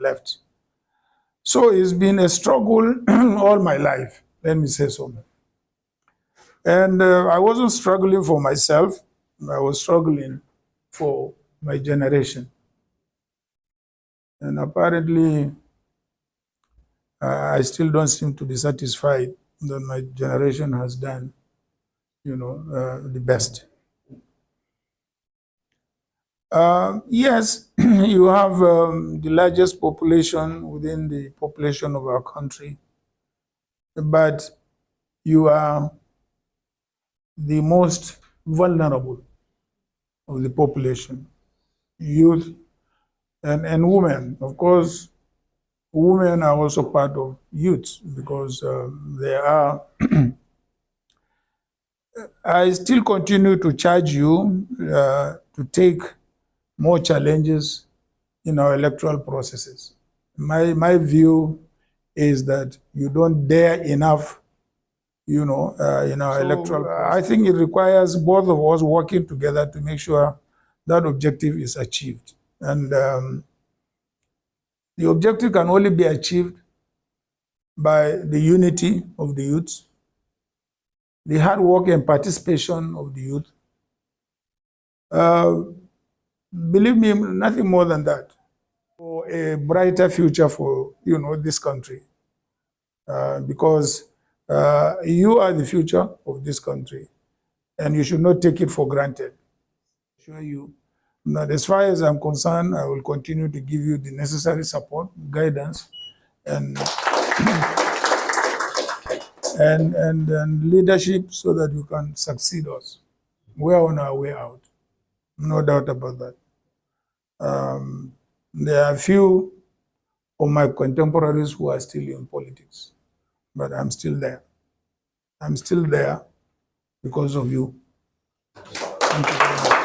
left. So it's been a struggle all my life, let me say so. And I wasn't struggling for myself, I was struggling for my generation. And apparently, I still don't seem to be satisfied that my generation has done, the best. Yes, you have the largest population within the population of our country, but you are the most vulnerable of the population, youth and women. Of course, women are also part of youth because they are. I still continue to charge you to take more challenges in our electoral processes. My view is that you don't dare enough, in our electoral process. I think it requires both of us working together to make sure that objective is achieved. And the objective can only be achieved by the unity of the youth, the hard work and participation of the youth. Believe me, nothing more than that. For a brighter future for, this country. Because you are the future of this country, and you should not take it for granted. I assure you that as far as I'm concerned, I will continue to give you the necessary support, guidance, and and leadership so that you can succeed us. We're on our way out, no doubt about that. There are a few of my contemporaries who are still in politics, but I'm still there. I'm still there because of you. Thank you very much.